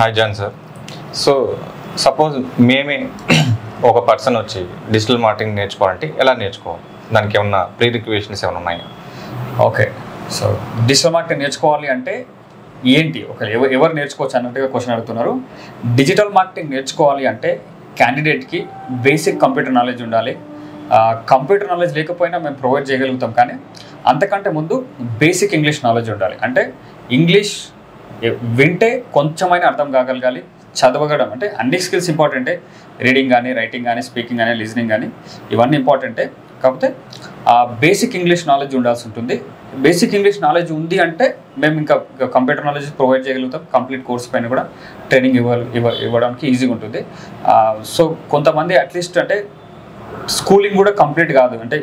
Hi John sir. So suppose మేమే ఒక person వచ్చి డిజిటల్ మార్కెటింగ్ నేర్చుకోవాలంటే ఎలా నేర్చుకోవాలి? దానికి ఏమన్నా ప్రీ రిక్వెషన్స్ ఏమైనా ఉన్నాయా? ఓకే, సో డిజిటల్ మార్కెటింగ్ నేర్చుకోవాలి అంటే ఏంటి, ఒక ఎవరు నేర్చుకోవచ్చు అన్నట్టుగా క్వశ్చన్ అడుగుతున్నారు. డిజిటల్ మార్కెటింగ్ నేర్చుకోవాలి అంటే క్యాండిడేట్కి బేసిక్ కంప్యూటర్ నాలెడ్జ్ ఉండాలి. కంప్యూటర్ నాలెడ్జ్ లేకపోయినా మేము ప్రొవైడ్ చేయగలుగుతాం, కానీ అంతకంటే ముందు బేసిక్ ఇంగ్లీష్ నాలెడ్జ్ ఉండాలి. అంటే ఇంగ్లీష్ వింటే కొంచెమైనా అర్థం కాగలగాలి. చదవగడం అంటే అన్ని స్కిల్స్ ఇంపార్టెంటే, రీడింగ్ కానీ, రైటింగ్ కానీ, స్పీకింగ్ కానీ, లిజనింగ్ కానీ, ఇవన్నీ ఇంపార్టెంటే. కాకపోతే బేసిక్ ఇంగ్లీష్ నాలెడ్జ్ ఉండాల్సి ఉంటుంది. బేసిక్ ఇంగ్లీష్ నాలెడ్జ్ ఉంది అంటే మేము ఇంకా కంప్యూటర్ నాలెడ్జ్ ప్రొవైడ్ చేయగలుగుతాం. కంప్లీట్ కోర్స్ పైన కూడా ట్రైనింగ్ ఇవ్వడానికి ఈజీగా ఉంటుంది. సో కొంతమంది అట్లీస్ట్ అంటే స్కూలింగ్ కూడా కంప్లీట్ కాదు, అంటే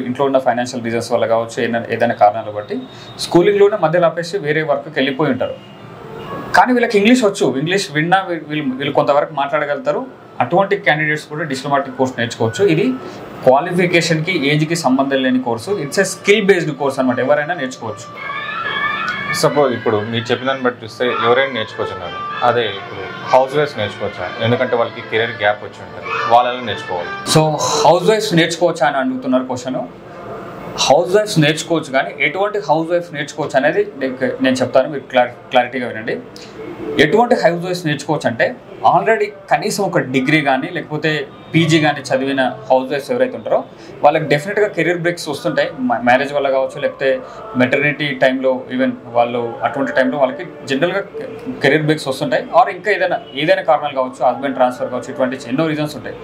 ఇంట్లో ఉన్న ఫైనాన్షియల్ రీజన్స్ వల్ల కావచ్చు, ఏదైనా కారణాలు బట్టి స్కూలింగ్లోనే మధ్యలో ఆపేసి వేరే వర్క్కి వెళ్ళిపోయి ఉంటారు. కానీ వీళ్ళకి ఇంగ్లీష్ వచ్చు, ఇంగ్లీష్ విన్నా వీళ్ళు కొంతవరకు మాట్లాడగలుగుతారు. అటువంటి క్యాండిడేట్స్ కూడా డిజిటల్ మార్కెటింగ్ కోర్స్ నేర్చుకోవచ్చు. ఇది క్వాలిఫికేషన్కి, ఏజ్కి సంబంధం లేని course. It's a skill based course అనమాట, ఎవరైనా నేర్చుకోవచ్చు. సపోజ్ ఇప్పుడు మీరు చెప్పిన దాన్ని బట్టి చూస్తే ఎవరైనా నేర్చుకోవచ్చు అన్నారు. అదే ఇప్పుడు హౌస్ వైఫ్స్ నేర్చుకోవచ్చా? ఎందుకంటే వాళ్ళకి కెరీర్ గ్యాప్ వచ్చి ఉంటుంది, వాళ్ళని నేర్చుకోవాలి. సో హౌస్ వైఫ్స్ నేర్చుకోవచ్చా అని అడుగుతున్నారు క్వశ్చన్. హౌస్ వైఫ్స్ నేర్చుకోవచ్చు, కానీ ఎటువంటి హౌస్ వైఫ్స్ నేర్చుకోవచ్చు అనేది నేను చెప్తాను, మీరు క్లారిటీగా వినండి. ఎటువంటి హౌస్ వైఫ్స్ నేర్చుకోవచ్చు అంటే ఆల్రెడీ కనీసం ఒక డిగ్రీ కానీ లేకపోతే పీజీ కానీ చదివిన హౌస్ వైఫ్స్ ఎవరైతే ఉంటారో వాళ్ళకి డెఫినెట్గా కెరీర్ బ్రేక్స్ వస్తుంటాయి. మ్యారేజ్ వల్ల కావచ్చు, లేకపోతే మెటర్నిటీ టైంలో, ఈవెన్ వాళ్ళు అటువంటి టైంలో వాళ్ళకి జనరల్గా కెరీర్ బ్రేక్స్ వస్తుంటాయి. ఆర్ ఇంకా ఏదైనా కారణాలు కావచ్చు, హస్బెండ్ ట్రాన్స్ఫర్ కావచ్చు, ఇటువంటి ఎన్నో రీజన్స్ ఉంటాయి.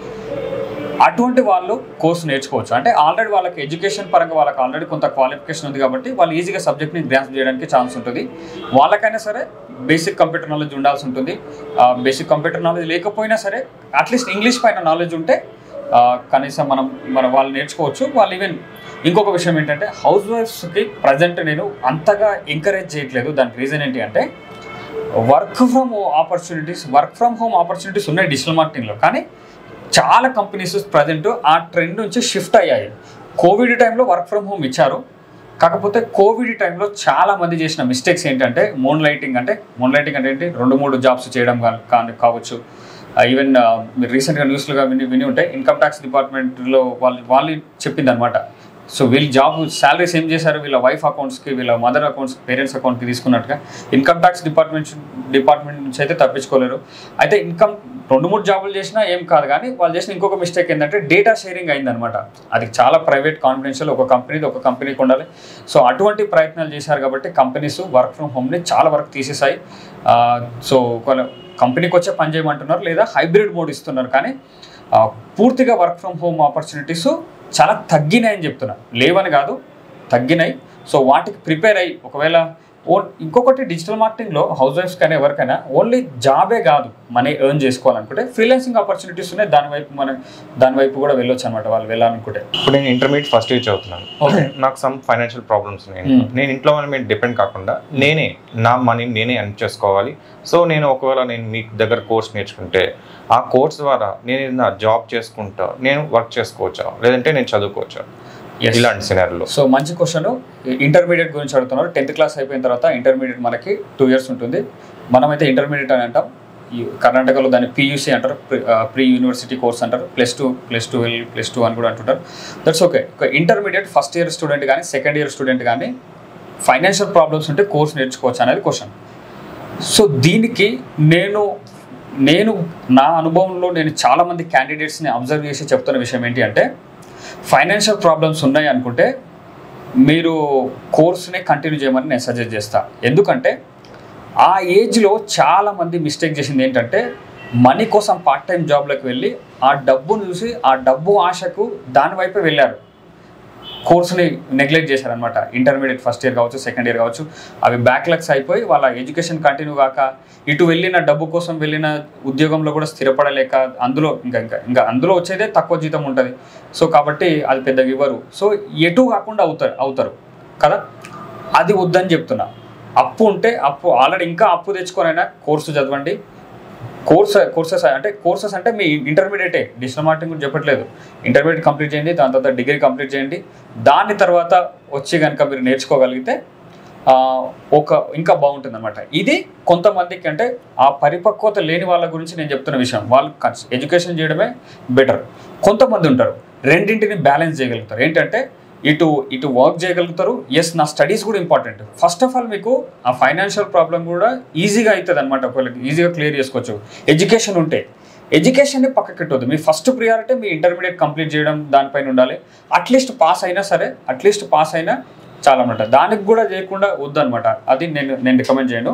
అటువంటి వాళ్ళు కోర్సు నేర్చుకోవచ్చు. అంటే ఆల్రెడీ వాళ్ళకి ఎడ్యుకేషన్ పరంగా వాళ్ళకి ఆల్రెడీ కొంత క్వాలిఫికేషన్ ఉంది కాబట్టి వాళ్ళు ఈజీగా సబ్జెక్ట్ని గ్రాస్ప్ చేయడానికి ఛాన్స్ ఉంటుంది. వాళ్ళకైనా సరే బేసిక్ కంప్యూటర్ నాలెడ్జ్ ఉండాల్సి ఉంటుంది. బేసిక్ కంప్యూటర్ నాలెడ్జ్ లేకపోయినా సరే అట్లీస్ట్ ఇంగ్లీష్ పైన నాలెడ్జ్ ఉంటే కనీసం మనం వాళ్ళు నేర్చుకోవచ్చు. వాళ్ళు ఈవెన్ ఇంకొక విషయం ఏంటంటే హౌస్ వైఫ్స్కి ప్రజెంట్ నేను అంతగా ఎంకరేజ్ చేయట్లేదు. దానికి రీజన్ ఏంటి అంటే వర్క్ ఫ్రమ్ హోమ్ ఆపర్చునిటీస్ ఉన్నాయి డిజిటల్ మార్కెటింగ్లో, కానీ చాలా కంపెనీస్ ప్రజెంట్ ఆ ట్రెండ్ నుంచి షిఫ్ట్ అయ్యాయి. కోవిడ్ టైంలో వర్క్ ఫ్రమ్ హోమ్ ఇచ్చారు, కాకపోతే కోవిడ్ టైంలో చాలా మంది చేసిన మిస్టేక్స్ ఏంటంటే మూన్ లైటింగ్ అంటే ఏంటి, 2-3 జాబ్స్ చేయడం కావచ్చు. ఈవెన్ మీరు రీసెంట్గా న్యూస్లుగా విని ఉంటే ఇన్కమ్ ట్యాక్స్ డిపార్ట్మెంట్లో వాళ్ళు చెప్పింది అనమాట. సో వీళ్ళు జాబ్ శాలరీస్ ఏం చేశారు, వీళ్ళ వైఫ్ అకౌంట్స్కి, వీళ్ళ మదర్ అకౌంట్స్కి, పేరెంట్స్ అకౌంట్కి తీసుకున్నట్టుగా ఇన్కమ్ ట్యాక్స్ డిపార్ట్మెంట్ నుంచి అయితే తప్పించుకోలేరు. అయితే 2-3 జాబులు చేసినా ఏం కాదు, కానీ వాళ్ళు చేసిన ఇంకొక మిస్టేక్ ఏంటంటే డేటా షేరింగ్ అయిందనమాట. అది చాలా ప్రైవేట్, కాన్ఫిడెన్షియల్, ఒక కంపెనీకి ఉండాలి. సో అటువంటి ప్రయత్నాలు చేశారు కాబట్టి కంపెనీస్ వర్క్ ఫ్రమ్ హోమ్ని చాలా వరకు తీసేసాయి. సో కంపెనీకి వచ్చే పని చేయమంటున్నారు, లేదా హైబ్రిడ్ మోడ్ ఇస్తున్నారు, కానీ పూర్తిగా వర్క్ ఫ్రమ్ హోమ్ ఆపర్చునిటీస్ చాలా తగ్గినాయని చెప్తున్నా, లేవని కాదు, తగ్గినాయి. సో వాటికి ప్రిపేర్ అయ్యి ఒకవేళ ఇంకొకటి డిజిటల్ మార్కెటింగ్లో హౌస్ వైఫ్స్ కానీ ఎవరికైనా ఓన్లీ జాబే కాదు, మనీ ఎర్న్ చేసుకోవాలనుకుంటే ఫ్రీలాన్సింగ్ ఆపర్చునిటీస్ ఉన్నాయి. దాని వైపు కూడా వెళ్ళొచ్చు అనమాట వాళ్ళు వెళ్ళాలనుకుంటే. ఇప్పుడు నేను ఇంటర్మీడియట్ ఫస్ట్ ఇయర్ చదువుతున్నాను, నాకు సమ్ ఫైనాన్షియల్ ప్రాబ్లమ్స్ ఉన్నాయి. నేను ఇంట్లో వాళ్ళ మీద డిపెండ్ కాకుండా నా మనీని నేనే ఎర్న్ చేసుకోవాలి. సో ఒకవేళ నేను మీ దగ్గర కోర్స్ నేర్చుకుంటే ఆ కోర్స్ ద్వారా నేను ఏదైనా జాబ్ చేసుకుంటా, నేను వర్క్ చేసుకోవచ్చా, లేదంటే నేను చదువుకోవచ్చా ఇలాంటి సినారియోలో? సో మంచి క్వశ్చన్. ఇంటర్మీడియట్ గురించి అడుగుతున్నారు. 10th క్లాస్ అయిపోయిన తర్వాత ఇంటర్మీడియట్ మనకి 2 years ఉంటుంది. మనమైతే ఇంటర్మీడియట్ అని అంటాం, కర్ణాటకలో దాన్ని PUC అంటారు, ప్రీ యూనివర్సిటీ కోర్స్ అంటారు. +2 అని కూడా అంటుంటారు. That's okay. Intermediate first year student కానీ సెకండ్ ఇయర్ స్టూడెంట్ కానీ ఫైనాన్షియల్ ప్రాబ్లమ్స్ ఉంటే కోర్స్ నేర్చుకోవచ్చు అనేది క్వశ్చన్. సో దీనికి నేను నా అనుభవంలో నేను చాలామంది క్యాండిడేట్స్ని అబ్జర్వ్ చేసి చెప్తున్న విషయం ఏంటి అంటే ఫైనాన్షియల్ ప్రాబ్లమ్స్ ఉన్నాయి అనుకుంటే మీరు కోర్సునే కంటిన్యూ చేయమని నేను సజెస్ట్ చేస్తాను. ఎందుకంటే ఆ ఏజ్లో చాలామంది మిస్టేక్ చేసింది ఏంటంటే మనీ కోసం పార్ట్ టైం జాబ్లోకి వెళ్ళి ఆ డబ్బును చూసి ఆ డబ్బు ఆశకు దాని వైపే వెళ్ళారు, కోర్సుని నెగ్లెక్ట్ చేశారనమాట. ఇంటర్మీడియట్ ఫస్ట్ ఇయర్ కావచ్చు, సెకండ్ ఇయర్ కావచ్చు, అవి బ్యాక్లాగ్స్ అయిపోయి వాళ్ళ ఎడ్యుకేషన్ కంటిన్యూ కాక ఇటు వెళ్ళిన డబ్బు కోసం వెళ్ళిన ఉద్యోగంలో కూడా స్థిరపడలేక అందులో వచ్చేదే తక్కువ జీతం ఉంటుంది. సో కాబట్టి అది పెద్దగా ఇవ్వరు. సో ఎటు కాకుండా అవుతారు కదా, అది వద్దని చెప్తున్నా. అప్పు ఉంటే ఆల్రెడీ ఇంకా అప్పు తెచ్చుకొనైనా కోర్సు చదవండి. కోర్సెస్ అంటే మీ ఇంటర్మీడియటే, డిజిటల్ మార్కెటింగ్ గురించి చెప్పట్లేదు. ఇంటర్మీడియట్ కంప్లీట్ చేయండి, దాని తర్వాత డిగ్రీ కంప్లీట్ చేయండి. దాని తర్వాత వచ్చి కనుక మీరు నేర్చుకోగలిగితే ఒక ఇంకా బాగుంటుంది అనమాట. ఇది కొంతమందికి అంటే ఆ పరిపక్వత లేని వాళ్ళ గురించి నేను చెప్తున్న విషయం. వాళ్ళు ఎడ్యుకేషన్ చేయడమే బెటర్. కొంతమంది ఉంటారు రెండింటిని బ్యాలెన్స్ చేయగలుగుతారు. ఏంటంటే ఇటు వర్క్ చేయగలుగుతారు, ఎస్ నా స్టడీస్ కూడా ఇంపార్టెంట్. ఫస్ట్ ఆఫ్ ఆల్ మీకు ఆ ఫైనాన్షియల్ ప్రాబ్లం కూడా ఈజీగా అవుతుంది అనమాట. ఒకవేళ ఈజీగా క్లియర్ చేసుకోవచ్చు ఎడ్యుకేషన్ ఉంటే. ఎడ్యుకేషన్ని పక్కకి పెట్టవద్దు. మీ ఫస్ట్ ప్రియారిటీ మీ ఇంటర్మీడియట్ కంప్లీట్ చేయడం దానిపైన ఉండాలి. అట్లీస్ట్ పాస్ అయినా సరే, అట్లీస్ట్ పాస్ అయినా చాలా అనమాట. దానికి కూడా చేయకుండా వద్దనమాట. అది నేను రికమెండ్ చేయను.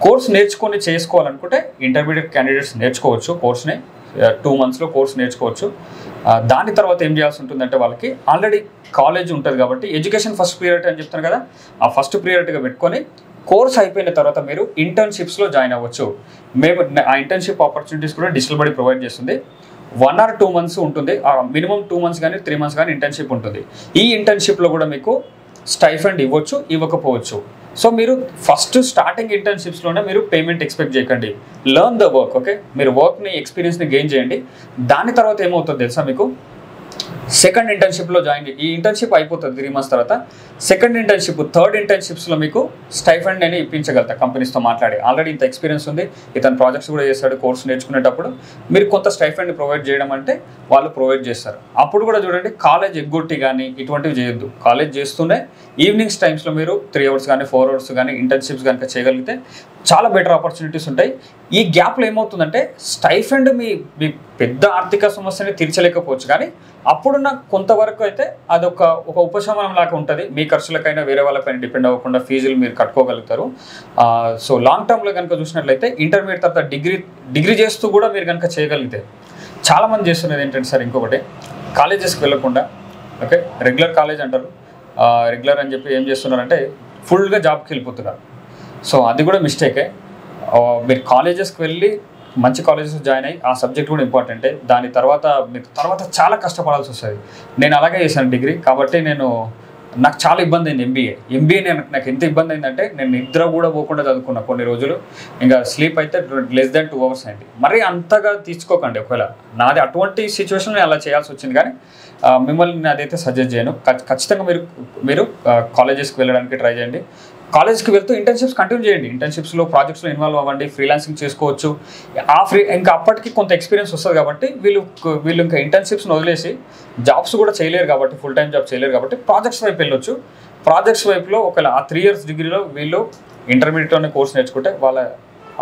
కోర్స్ నేర్చుకొని చేసుకోవాలనుకుంటే ఇంటర్మీడియట్ క్యాండిడేట్స్ నేర్చుకోవచ్చు. కోర్స్ని 2 monthsలో కోర్స్ నేర్చుకోవచ్చు. దాని తర్వాత ఏం చేయాల్సి ఉంటుందంటే వాళ్ళకి ఆల్రెడీ కాలేజ్ ఉంటుంది కాబట్టి ఎడ్యుకేషన్ ఫస్ట్ ప్రియారిటీ అని చెప్తాను కదా, ఆ ఫస్ట్ ప్రియారిటీగా పెట్టుకొని కోర్స్ అయిపోయిన తర్వాత మీరు ఇంటర్న్షిప్స్లో జాయిన్ అవ్వచ్చు. మేము ఆ ఇంటర్న్షిప్ ఆపర్చునిటీస్ కూడా డిజిటల్ బడి ప్రొవైడ్ చేస్తుంది. 1 or 2 months ఉంటుంది. మినిమం 2 months కానీ 3 months కానీ ఇంటర్న్షిప్ ఉంటుంది. ఈ ఇంటర్న్షిప్లో కూడా మీకు స్టైఫండ్ ఇవ్వచ్చు, ఇవ్వకపోవచ్చు. సో మీరు ఫస్ట్ స్టార్టింగ్ ఇంటర్న్షిప్స్లోనే మీరు పేమెంట్ ఎక్స్పెక్ట్ చేయకండి. Learn the work. ఓకే, మీరు వర్క్ని ఎక్స్పీరియన్స్ని గెయిన్ చేయండి. దాని తర్వాత ఏమవుతుంది తెలుసా, మీకు సెకండ్ ఇంటర్న్షిప్లో జాయిన్ ఈ ఇంటర్న్షిప్ అయిపోతుంది 3 months తర్వాత. సెకండ్ ఇంటర్న్షిప్, థర్డ్ ఇంటర్న్షిప్స్లో మీకు స్టైఫండ్ అని ఇప్పించగలుగుతా కంపెనీస్తో మాట్లాడి. ఆల్రెడీ ఇంత ఎక్స్పీరియన్స్ ఉంది, ఇతను ప్రాజెక్ట్స్ కూడా చేస్తాడు. కోర్స్ నేర్చుకునేటప్పుడు మీరు కొంత స్టైఫండ్ ప్రొవైడ్ చేయడం అంటే వాళ్ళు ప్రొవైడ్ చేస్తారు. అప్పుడు కూడా చూడండి, కాలేజ్ ఎగ్గొట్టి కానీ ఇటువంటివి చేయొద్దు. కాలేజ్ చేస్తూనే ఈవినింగ్స్ టైమ్స్లో మీరు 3 hours కానీ 4 hours కానీ ఇంటర్న్షిప్స్ కనుక చేయగలిగితే చాలా బెటర్ ఆపర్చునిటీస్ ఉంటాయి. ఈ గ్యాప్లో ఏమవుతుందంటే స్టైఫండ్ మీ పెద్ద ఆర్థిక సమస్యని తీర్చలేకపోవచ్చు, కానీ అప్పుడున్న కొంతవరకు అయితే అదొక ఉపశమనం లాగా ఉంటుంది. మీ ఖర్చులకైనా వేరే వాళ్ళపైన డిపెండ్ అవ్వకుండా ఫీజులు మీరు కట్టుకోగలుగుతారు. సో లాంగ్ టర్మ్లో కనుక చూసినట్లయితే ఇంటర్మీడియట్ తర్వాత డిగ్రీ చేస్తూ కూడా మీరు కనుక చేయగలిగితే, చాలామంది చేస్తున్నది ఏంటంటే సార్ ఇంకొకటి, కాలేజెస్కి వెళ్ళకుండా, ఓకే రెగ్యులర్ కాలేజ్ అంటారు, రెగ్యులర్ అని చెప్పి ఏం చేస్తున్నారంటే ఫుల్గా జాబ్కి వెళ్ళిపోతున్నారు. సో అది కూడా మిస్టేకే. మీరు కాలేజెస్కి వెళ్ళి మంచి కాలేజెస్ జాయిన్ అయ్యి ఆ సబ్జెక్ట్ కూడా ఇంపార్టెంటే. దాని తర్వాత మీకు తర్వాత చాలా కష్టపడాల్సి వస్తుంది. నేను అలాగే చేశాను డిగ్రీ, కాబట్టి నాకు చాలా ఇబ్బంది అయింది. ఎంబీఏ నాకు ఎంత ఇబ్బంది అయిందంటే నేను నిద్ర కూడా పోకుండా చదువుకున్నా కొన్ని రోజులు. ఇంకా స్లీప్ అయితే less than 2 hours అయింది. మరీ అంతగా తీసుకోకండి. ఒకవేళ నాది అటువంటి సిచ్యువేషన్ అలా చేయాల్సి వచ్చింది, కానీ మిమ్మల్ని అదైతే సజెస్ట్ చేయను. ఖచ్చితంగా మీరు కాలేజెస్కి వెళ్ళడానికి ట్రై చేయండి. కాలేజ్కి వెళ్తూ ఇంటర్న్షిప్స్ కంటిన్యూ చేయండి. ఇంటర్న్షిప్స్లో ప్రాజెక్ట్స్లో ఇన్వాల్వ్ అవ్వండి, ఫ్రీలాన్సింగ్ చేసుకోవచ్చు. ఇంకా అప్పటికి కొంత ఎక్స్పీరియన్స్ వస్తుంది కాబట్టి వీళ్ళు ఇంకా ఇంటర్న్షిప్స్ని వదిలేసి జాబ్స్ కూడా చేయలేరు కాబట్టి, ఫుల్ టైం జాబ్ చేయలేరు కాబట్టి ప్రాజెక్ట్స్ వైపు వెళ్ళొచ్చు. ప్రాజెక్ట్స్ వైపులో ఒకవేళ ఆ 3 years డిగ్రీలో వీళ్ళు ఇంటర్మీడియట్లోనే కోర్స్ నేర్చుకుంటే వాళ్ళ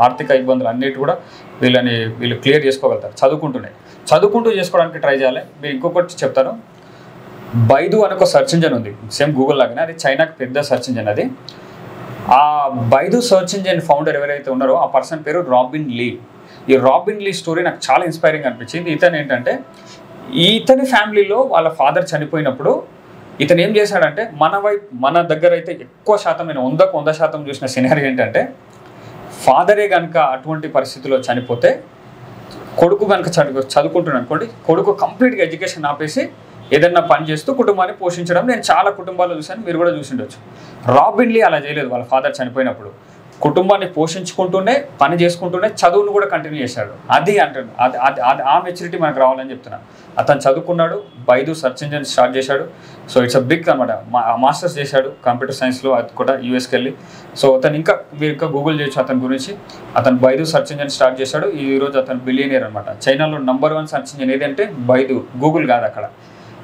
ఆర్థిక ఇబ్బందులు అన్నిటి కూడా వీళ్ళు క్లియర్ చేసుకోగలుగుతారు చదువుకుంటూ చేసుకోవడానికి ట్రై చేయాలి. మీరు ఇంకొకటి చెప్తాను, బైదు అని ఒక సెర్చ్ ఇంజన్ ఉంది, సేమ్ గూగుల్ లాగానే. అది చైనాకి పెద్ద సెర్చ్ ఇంజన్. అది ఆ బైదు సెర్చ్ ఇంజన్ ఫౌండర్ ఎవరైతే ఉన్నారో ఆ పర్సన్ పేరు రాబిన్ లీ. ఈ రాబిన్ లీ స్టోరీ నాకు చాలా ఇన్స్పైరింగ్ అనిపించింది. ఇతను ఏంటంటే ఇతని ఫ్యామిలీలో వాళ్ళ ఫాదర్ చనిపోయినప్పుడు ఇతను ఏం చేశాడంటే మన దగ్గర అయితే ఎక్కువ శాతం, నేను 100% చూసిన సినారీ ఏంటంటే, ఫాదరే కనుక అటువంటి పరిస్థితిలో చనిపోతే కొడుకు కనుక చదువుకుంటున్నాను అనుకోండి, కొడుకు కంప్లీట్గా ఎడ్యుకేషన్ ఆపేసి ఏదన్నా పని చేస్తూ కుటుంబాన్ని పోషించడం నేను చాలా కుటుంబాల్లో చూశాను, మీరు కూడా చూసి ఉండొచ్చు. రాబిన్ లీ అలా చేయలేదు. వాళ్ళ ఫాదర్ చనిపోయినప్పుడు కుటుంబాన్ని పోషించుకుంటూనే, పని చేసుకుంటూనే చదువును కూడా కంటిన్యూ చేశాడు. అది అంటాడు, ఆ మెచ్యూరిటీ మనకు రావాలని చెప్తున్నాను. అతను చదువుకున్నాడు, బైదు సెర్చ్ ఇంజిన్ స్టార్ట్ చేశాడు. సో ఇట్స్ అ బిగ్ అనమాట. మాస్టర్స్ చేశాడు కంప్యూటర్ సైన్స్లో, అది కూడా యూఎస్కి వెళ్ళి. సో అతను మీరు ఇంకా గూగుల్ చేయొచ్చు అతని గురించి. అతను బైదు సెర్చ్ ఇంజిన్ స్టార్ట్ చేశాడు. ఈరోజు అతను బిలియనియర్ అనమాట. చైనాలో #1 సెర్చ్ ఇంజిన్ ఏదంటే బైదు, గూగుల్ కాదు అక్కడ.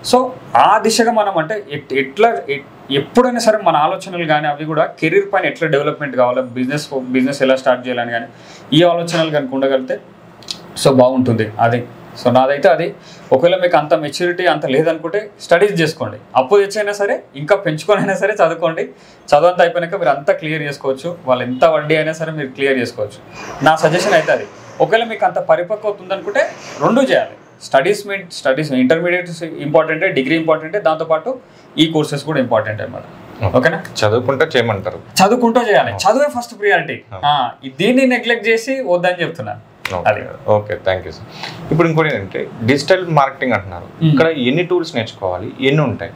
సో ఆ దిశగా మనం అంటే ఎప్పుడైనా సరే మన ఆలోచనలు కానీ అవి కూడా కెరీర్ పైన ఎట్లా డెవలప్మెంట్ కావాలి, బిజినెస్ ఎలా స్టార్ట్ చేయాలని కానీ ఈ ఆలోచనలు కనుక ఉండగలిగితే సో బాగుంటుంది. అది సో నాదైతే అది. ఒకవేళ మీకు అంత మెచ్యూరిటీ అంత లేదనుకుంటే స్టడీస్ చేసుకోండి, అప్పు తెచ్చైనా సరే, ఇంకా పెంచుకొనైనా సరే చదువుకోండి. చదువంతా అయిపోయినాక మీరు అంతా క్లియర్ చేసుకోవచ్చు. వాళ్ళు ఎంత వడ్డీ అయినా సరే మీరు క్లియర్ చేసుకోవచ్చు. నా సజెషన్ అయితే అది. ఒకవేళ మీకు అంత పరిపక్వత ఉందనుకుంటే 2 చేయాలి. స్టడీస్ ఇంటర్మీడియట్ ఇంపార్టెంటే, డిగ్రీ ఇంపార్టెంటే, దాంతోపాటు ఈ కోర్సెస్ కూడా ఇంపార్టెంట్ అనమాట. ఓకేనా? చదువుకుంటూ చేయమంటారు, చదువుకుంటూ చేయాలి. చదువే ఫస్ట్ ప్రియారిటీ. దీన్ని నెగ్లెక్ట్ చేసి వద్దని చెప్తున్నాను. Okay, thank you sir. ఇప్పుడు ఇంకోటి ఏంటంటే డిజిటల్ మార్కెటింగ్ అంటున్నారు, ఇక్కడ ఎన్ని టూల్స్ నేర్చుకోవాలి, ఎన్ని ఉంటాయి?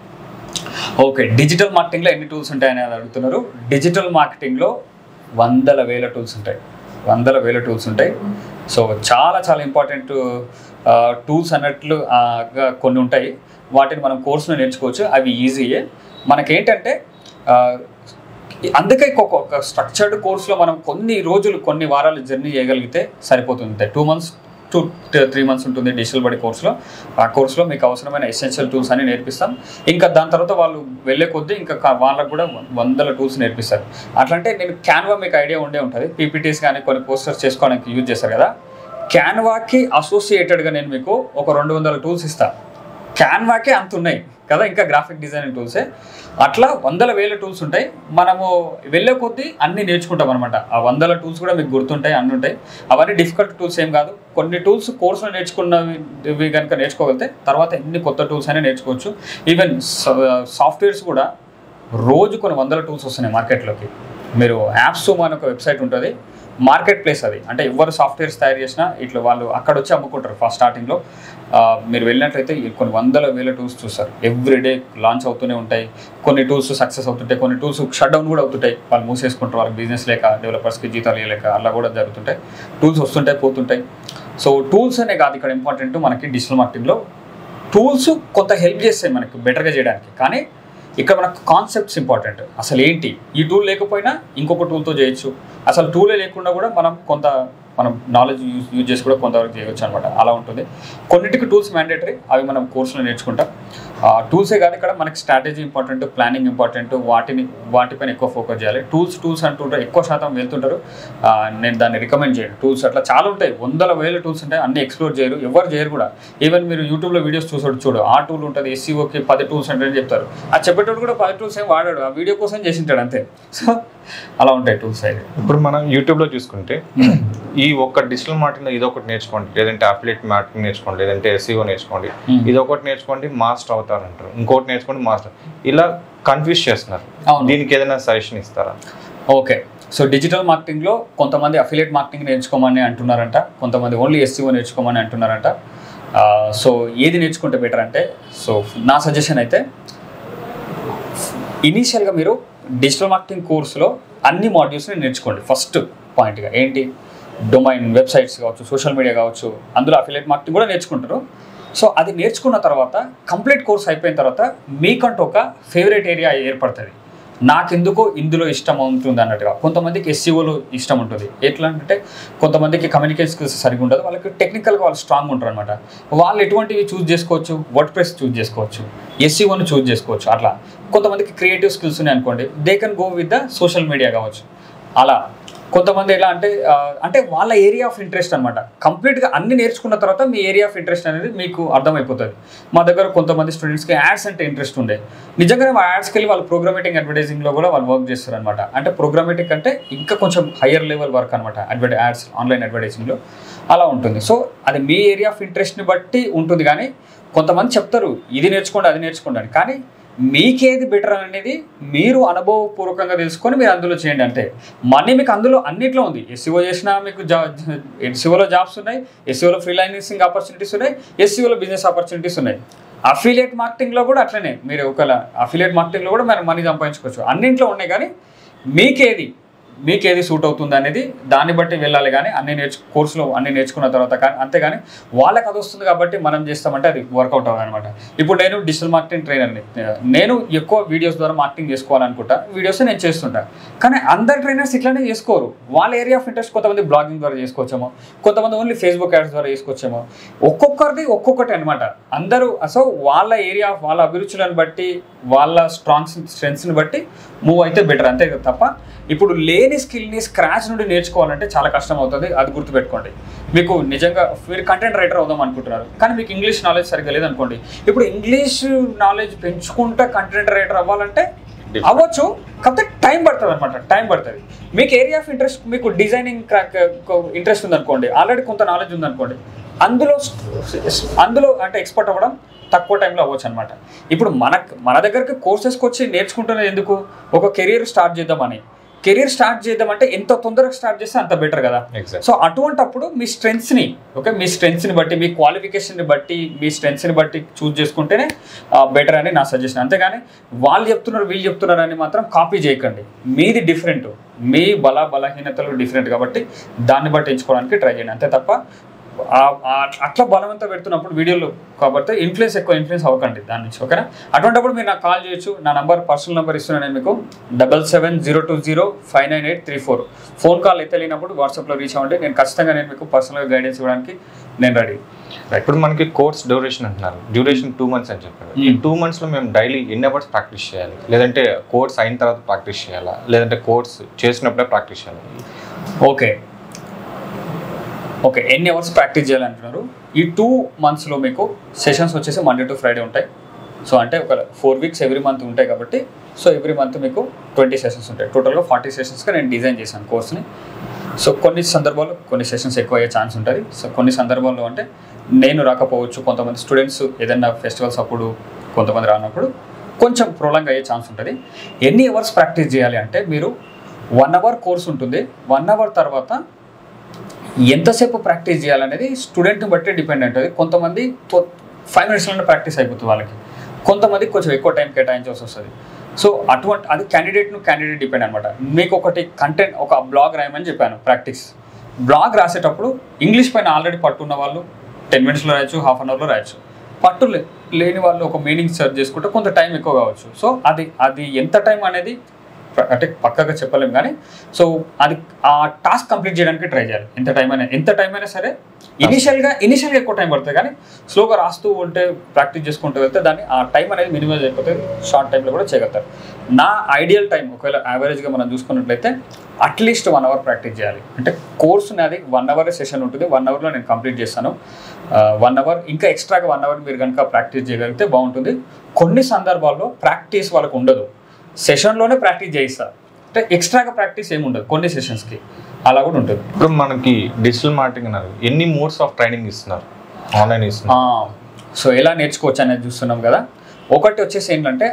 ఓకే, డిజిటల్ మార్కెటింగ్లో ఎన్ని టూల్స్ ఉంటాయని అడుగుతున్నారు. డిజిటల్ మార్కెటింగ్లో 100,000 టూల్స్ ఉంటాయి. 100,000 టూల్స్ ఉంటాయి. సో చాలా చాలా ఇంపార్టెంట్ టూల్స్ అన్నట్లు కొన్ని ఉంటాయి. వాటిని మనం కోర్సులో నేర్చుకోవచ్చు. అవి ఈజీయే. మనకేంటంటే అందుకే ఒక స్ట్రక్చర్డ్ కోర్సులో మనం కొన్ని రోజులు కొన్ని వారాలు జర్నీ చేయగలిగితే సరిపోతుంది. 2 months to 3 months ఉంటుంది డిజిటల్ బడి కోర్సులో. ఆ కోర్సులో మీకు అవసరమైన ఎసెన్షియల్ టూల్స్ అని నేర్పిస్తాం. ఇంకా దాని తర్వాత వాళ్ళు వెళ్ళే కొద్దీ ఇంకా వాళ్ళకు కూడా 100 టూల్స్ నేర్పిస్తారు. అట్లంటే నేను క్యాన్వా మీకు ఐడియా ఉండే ఉంటుంది, పీపీటీస్ కానీ కొన్ని పోస్టర్స్ చేసుకోవడానికి యూజ్ చేస్తారు కదా. క్యాన్వాకి అసోసియేటెడ్గా నేను మీకు ఒక 200 టూల్స్ ఇస్తాను. క్యాన్వాకే అంత ఉన్నాయి కదా, ఇంకా గ్రాఫిక్ డిజైనింగ్ టూల్సే. అట్లా 100,000 టూల్స్ ఉంటాయి. మనము వెళ్ళే కొద్దీ అన్నీ నేర్చుకుంటాం అనమాట. ఆ 100 టూల్స్ కూడా మీకు గుర్తుంటాయి, అన్నీ ఉంటాయి. అవన్నీ డిఫికల్ట్ టూల్స్ ఏం కాదు. కొన్ని టూల్స్ కోర్సులో నేర్చుకున్నవి కనుక నేర్చుకోగలిగితే తర్వాత ఎన్ని కొత్త టూల్స్ అయినా నేర్చుకోవచ్చు. ఈవెన్ సాఫ్ట్వేర్స్ కూడా రోజు కొన్ని 100 టూల్స్ వస్తున్నాయి మార్కెట్లోకి. మీరు యాప్స్ అనే ఒక వెబ్సైట్ ఉంటుంది, మార్కెట్ ప్లేస్ అది. అంటే ఎవరు సాఫ్ట్వేర్స్ తయారు చేసినా ఇట్లా వాళ్ళు అక్కడ వచ్చి అమ్ముకుంటారు. ఫస్ట్ స్టార్టింగ్లో మీరు వెళ్ళినట్లయితే కొన్ని 100,000 టూల్స్ చూస్తారు. ఎవ్రీడే లాంచ్ అవుతూనే ఉంటాయి. కొన్ని టూల్స్ సక్సెస్ అవుతుంటాయి, కొన్ని టూల్స్ షట్ డౌన్ కూడా అవుతుంటాయి. వాళ్ళు మూసేసుకుంటారు, వాళ్ళకి బిజినెస్ లేక, డెవలపర్స్కి జీతాలు ఇవ్వలేక, అలా కూడా జరుగుతుంటాయి. టూల్స్ వస్తుంటాయి, పోతుంటాయి. సో టూల్స్ అనే కాదు ఇక్కడ ఇంపార్టెంట్. మనకి డిజిటల్ మార్కెటింగ్లో టూల్స్ కొంత హెల్ప్ చేస్తాయి మనకి బెటర్గా చేయడానికి. కానీ ఇక్కడ మనకు కాన్సెప్ట్స్ ఇంపార్టెంట్. అసలు ఏంటి, ఈ టూల్ లేకపోయినా ఇంకొక టూల్తో చేయొచ్చు. అసలు టూలే లేకుండా కూడా మనం నాలెడ్జ్ యూజ్ చేసి కూడా కొంతవరకు చేయవచ్చు అనమాట. అలా ఉంటుంది. కొన్నిటికి టూల్స్ మ్యాండేటరీ, అవి మనం కోర్సులో నేర్చుకుంటాం. టూల్సే కాదు, ఇక్కడ మనకి స్ట్రాటజీ ఇంపార్టెంట్, ప్లానింగ్ ఇంపార్టెంట్. వాటిపైన ఎక్కువ ఫోకస్ చేయాలి. టూల్స్ అంటుంటారు, ఎక్కువ శాతం వెళ్తుంటారు. నేను దాన్ని రికమెండ్ చేయను. టూల్స్ అట్లా చాలా ఉంటాయి, 100,000 టూల్స్ ఉంటాయి. అన్ని ఎక్స్ప్లోర్ చేయరు, ఎవరు చేయరు కూడా. ఈవెన్ మీరు యూట్యూబ్లో వీడియోస్ చూడు, ఆ టూల్ ఉంటుంది, ఎస్సీఓకి 10 టూల్స్ ఉంటాయని చెప్తారు. ఆ చెప్పేటోడు కూడా 10 టూల్స్ ఏం వాడాడు, ఆ వీడియో కోసం చేసింటాడు అంతే. సో అలా ఉంటాయి టూల్స్ అయితే. ఇప్పుడు మనం యూట్యూబ్లో చూసుకుంటే ఈ ఒక్క డిజిటల్ మార్కెటింగ్ ఇదొకటి నేర్చుకోండి, లేదంటే అఫిలియేట్ మార్కెటింగ్ నేర్చుకోండి, లేదంటే ఎస్ఈఓ నేర్చుకోండి, ఇదొకటి నేర్చుకోండి మాస్టర్ అవుతారు అంటారు, ఇంకోటి నేర్చుకోండి మాస్టర్, ఇలా కన్ఫ్యూజ్ చేస్తున్నారు. దీనికి ఏదైనా సజెషన్ ఇస్తారా? ఓకే, సో డిజిటల్ మార్కెటింగ్లో కొంతమంది అఫిలియేట్ మార్కెటింగ్ నేర్చుకోమని అంటున్నారంట, కొంతమంది ఓన్లీ ఎస్ఈఓ నేర్చుకోమని అంటున్నారంట. సో ఏది నేర్చుకుంటే బెటర్ అంటే, సో నా సజెషన్ అయితే ఇనీషియల్గా మీరు డిజిటల్ మార్కెటింగ్ కోర్సులో అన్ని మాడ్యూల్స్ని నేర్చుకోండి. ఫస్ట్ పాయింట్గా ఏంటి, డొమైన్, వెబ్సైట్స్ కావచ్చు, సోషల్ మీడియా కావచ్చు, అందులో అఫిలియేట్ మార్కెటింగ్ కూడా నేర్చుకుంటారు. సో అది నేర్చుకున్న తర్వాత కంప్లీట్ కోర్స్ అయిపోయిన తర్వాత మీకంటూ ఒక ఫేవరెట్ ఏరియా ఏర్పడుతుంది. నాకెందుకో ఇందులో ఇష్టం ఉంటుంది అన్నట్టుగా. కొంతమందికి ఎస్సీఓలో ఇష్టం ఉంటుంది. ఎట్లా అంటే కొంతమందికి కమ్యూనికేషన్ స్కిల్స్ సరిగ్గా ఉండదు, వాళ్ళకి టెక్నికల్గా వాళ్ళు స్ట్రాంగ్ ఉంటారు అనమాట. వాళ్ళు ఎటువంటివి చూస్ చేసుకోవచ్చు, వర్డ్ ప్రెస్ చూస్ చేసుకోవచ్చు, ఎస్సీఓని చూస్ చేసుకోవచ్చు. అట్లా కొంతమందికి క్రియేటివ్ స్కిల్స్ ఉన్నాయి అనుకోండి, they can go with the social media కావచ్చు. అలా కొంతమంది ఎలా అంటే వాళ్ళ ఏరియా ఆఫ్ ఇంట్రెస్ట్ అనమాట. కంప్లీట్గా అన్ని నేర్చుకున్న తర్వాత మీ ఏరియా ఆఫ్ ఇంట్రెస్ట్ అనేది మీకు అర్థమైపోతుంది. మా దగ్గర కొంతమంది స్టూడెంట్స్కి యాడ్స్ అంటే ఇంట్రెస్ట్ ఉండే, నిజంగానే ఆ యాడ్స్కి వెళ్ళి వాళ్ళు ప్రోగ్రామేటింగ్ అడ్వర్టైజింగ్లో కూడా వాళ్ళు వర్క్ చేస్తారు అనమాట. అంటే ప్రోగ్రామేటిక్ అంటే ఇంకా కొంచెం హయ్యర్ లెవెల్ వర్క్ అనమాట, యాడ్స్ ఆన్లైన్ అడ్వర్టైజింగ్లో అలా ఉంటుంది. సో అది మీ ఏరియా ఆఫ్ ఇంట్రెస్ట్ని బట్టి ఉంటుంది. కానీ కొంతమంది చెప్తారు ఇది నేర్చుకోండి, అది నేర్చుకోండి అని. కానీ మీకేది బెటర్ అనేది మీరు అనుభవపూర్వకంగా తెలుసుకొని మీరు అందులో చేయండి. అంటే మనీ మీకు అందులో అన్నిట్లో ఉంది. ఎస్సీఓ చేసినా మీకు ఎస్సీఓలో జాబ్స్ ఉన్నాయి, ఎస్సీఓలో ఫ్రీలాన్సింగ్ ఆపర్చునిటీస్ ఉన్నాయి, ఎస్సీఓలో బిజినెస్ ఆపర్చునిటీస్ ఉన్నాయి. అఫిలియేట్ మార్కెటింగ్లో కూడా అట్లనే, మీరు ఒకవేళ అఫిలియేట్ మార్కెటింగ్లో కూడా మనం మనీ సంపాదించుకోవచ్చు. అన్నింట్లో ఉన్నాయి. కానీ మీకేది సూట్ అవుతుంది అనేది దాన్ని బట్టి వెళ్ళాలి. కానీ కోర్సులో అన్ని నేర్చుకున్న తర్వాత అంతేగాని వాళ్ళకి అది వస్తుంది కాబట్టి మనం చేస్తామంటే అది వర్కౌట్ అవ్వదు అనమాట. ఇప్పుడు నేను డిజిటల్ మార్కెటింగ్ ట్రైనర్ని, నేను ఎక్కువ వీడియోస్ ద్వారా మార్కెటింగ్ చేసుకోవాలనుకుంటా, వీడియోస్ నేను చేస్తుంటా. కానీ అందరు ట్రైనర్స్ ఇట్లానే చేసుకోరు. వాళ్ళ ఏరియా ఆఫ్ ఇంట్రెస్ట్ కొంతమంది బ్లాగింగ్ ద్వారా చేసుకోవచ్చేమో, కొంతమంది ఓన్లీ ఫేస్బుక్ యాడ్స్ ద్వారా చేసుకోవచ్చేమో. ఒక్కొక్కరిది ఒక్కొక్కటి అనమాట. అందరూ అసలు వాళ్ళ ఏరియా, వాళ్ళ అభిరుచులను బట్టి, వాళ్ళ స్ట్రెంగ్స్ని బట్టి మూవ్ అయితే బెటర్, అంతే తప్ప ఇప్పుడు లేని స్కిల్ని స్క్రాచ్ నుండి నేర్చుకోవాలంటే చాలా కష్టం అవుతుంది. అది గుర్తుపెట్టుకోండి. మీకు నిజంగా మీరు కంటెంట్ రైటర్ అవుదాం అనుకుంటున్నారు, కానీ మీకు ఇంగ్లీష్ నాలెడ్జ్ సరిగ్గా లేదనుకోండి. ఇప్పుడు ఇంగ్లీష్ నాలెడ్జ్ పెంచుకుంటా కంటెంట్ రైటర్ అవ్వాలంటే అవ్వచ్చు, కాకపోతే టైం పడుతుంది అనమాట. టైం పడుతుంది. మీకు ఏరియా ఆఫ్ ఇంట్రెస్ట్, మీకు డిజైనింగ్ ఇంట్రెస్ట్ ఉందనుకోండి, ఆల్రెడీ కొంత నాలెడ్జ్ ఉందనుకోండి, అందులో అంటే ఎక్స్పర్ట్ అవ్వడం తక్కువ టైంలో అవ్వచ్చు అనమాట. ఇప్పుడు మన దగ్గరికి కోర్సెస్కి వచ్చి నేర్చుకుంటున్నది ఎందుకు, ఒక కెరీర్ స్టార్ట్ చేద్దామంటే ఎంత తొందరగా స్టార్ట్ చేస్తే అంత బెటర్ కదా. సో అటువంటప్పుడు మీ స్ట్రెంగ్స్ని బట్టి, మీ క్వాలిఫికేషన్ని బట్టి, మీ స్ట్రెంగ్స్ని బట్టి చూస్ చేసుకుంటేనే బెటర్ అని నా సజెషన్. అంతేగాని వాళ్ళు చెప్తున్నారు వీళ్ళు చెప్తున్నారు అని మాత్రం కాపీ చేయకండి. మీది డిఫరెంట్, మీ బలహీనతలు డిఫరెంట్ కాబట్టి దాన్ని బట్టి ఎంచుకోవడానికి ట్రై చేయండి. అంతే తప్ప అట్లా బలవంతం పెడుతున్నప్పుడు వీడియోలో కాబట్టి ఇన్ఫ్లుయెన్స్ అవ్వకండి దాని నుంచి, ఓకేనా? అటువంటిప్పుడు మీరు నాకు కాల్ చేయొచ్చు. నా పర్సనల్ నెంబర్ ఇస్తున్నాను నేను మీకు, 7702059834. ఫోన్ కాల్ ఎత్తలేనప్పుడు వాట్సాప్లో రీచ్ అవ్వండి. నేను ఖచ్చితంగా మీకు పర్సనల్గా గైడెన్స్ ఇవ్వడానికి నేను రెడీ. ఇప్పుడు మనకి కోర్స్ డ్యూరేషన్ అంటున్నారు, డ్యూరేషన్ 2 months అని చెప్పారు. ఈ 2 monthsలో మేము డైలీ ఎన్ని అవర్స్ ప్రాక్టీస్ చేయాలి, లేదంటే కోర్స్ అయిన తర్వాత ప్రాక్టీస్ చేయాలా, లేదంటే కోర్స్ చేసినప్పుడే ప్రాక్టీస్ చేయాలి? ఓకే, ఎన్ని అవర్స్ ప్రాక్టీస్ చేయాలంటున్నారు? ఈ 2 monthsలో మీకు సెషన్స్ వచ్చేసి మండే టు ఫ్రైడే ఉంటాయి. సో అంటే ఒక 4 weeks ఎవ్రీ మంత్ ఉంటాయి కాబట్టి, సో ఎవ్రీ మంత్ మీకు 20 sessions ఉంటాయి. టోటల్గా 40 sessionsగా నేను డిజైన్ చేశాను కోర్స్ని. సో కొన్ని సందర్భాల్లో కొన్ని సెషన్స్ ఎక్కువ అయ్యే ఛాన్స్ ఉంటుంది. సో కొన్ని సందర్భాల్లో అంటే నేను రాకపోవచ్చు, కొంతమంది స్టూడెంట్స్ ఏదైనా ఫెస్టివల్స్ అప్పుడు కొంతమంది రానప్పుడు కొంచెం ప్రొలాంగ్ అయ్యే ఛాన్స్ ఉంటుంది. ఎన్ని అవర్స్ ప్రాక్టీస్ చేయాలి అంటే, మీరు 1 hour కోర్స్ ఉంటుంది. 1 hour తర్వాత ఎంతసేపు ప్రాక్టీస్ చేయాలనేది స్టూడెంట్ని బట్టి డిపెండ్ ఉంటుంది. కొంతమంది 5 minutesలోనే ప్రాక్టీస్ అయిపోతుంది వాళ్ళకి, కొంతమంది కొంచెం ఎక్కువ టైం కేటాయించాల్సి వస్తుంది. సో అది క్యాండిడేట్ డిపెండ్ అనమాట. మీకు ఒకటి కంటెంట్, ఒక బ్లాగ్ రాయమని చెప్పాను. బ్లాగ్ రాసేటప్పుడు ఇంగ్లీష్ పైన ఆల్రెడీ పట్టున్న వాళ్ళు 10 minutesలో రాయొచ్చు, ½ an hourలో రాయొచ్చు. పట్టు లేని వాళ్ళు ఒక మీనింగ్ సెర్చ్ చేసుకుంటే కొంత టైం ఎక్కువ కావచ్చు. సో అది ఎంత టైం అనేది అంటే పక్కగా చెప్పలేము, కానీ సో అది ఆ టాస్క్ కంప్లీట్ చేయడానికి ట్రై చేయాలి. ఎంత టైం అయినా సరే ఇనిషియల్గా ఎక్కువ టైం పడుతుంది, కానీ స్లోగా రాస్తూ ఉంటే ప్రాక్టీస్ చేసుకుంటూ వెళ్తే దాన్ని ఆ టైం అనేది మినిమైజ్ అయిపోతుంది. షార్ట్ టైంలో కూడా చేయగలుగుతారు. నా ఐడియల్ టైం ఒకవేళ యావరేజ్గా మనం చూసుకున్నట్లయితే అట్లీస్ట్ 1 hour ప్రాక్టీస్ చేయాలి. అంటే కోర్సు నాది 1 hour సెషన్ ఉంటుంది. 1 hourలో నేను కంప్లీట్ చేస్తాను. 1 hour ఇంకా ఎక్స్ట్రాగా 1 hour మీరు కనుక ప్రాక్టీస్ చేయగలిగితే బాగుంటుంది. కొన్ని సందర్భాల్లో ప్రాక్టీస్ వాళ్ళకు ఉండదు, సెషన్లోనే ప్రాక్టీస్ చేయిస్తారు. అంటే ఎక్స్ట్రాగా ప్రాక్టీస్ ఏమి ఉండదు కొన్ని సెషన్స్కి, అలా కూడా ఉంటుంది. ఇప్పుడు మనకి డిజిటల్ మార్కెటింగ్ అన్నారు, ఎన్ని మోడ్స్ ఆఫ్ ట్రైనింగ్ ఇస్తున్నారు, ఆన్లైన్ ఇస్తున్నారు? సో ఎలా నేర్చుకోవచ్చు అనేది చూస్తున్నాం కదా. ఒకటి వచ్చేసి ఏంటంటే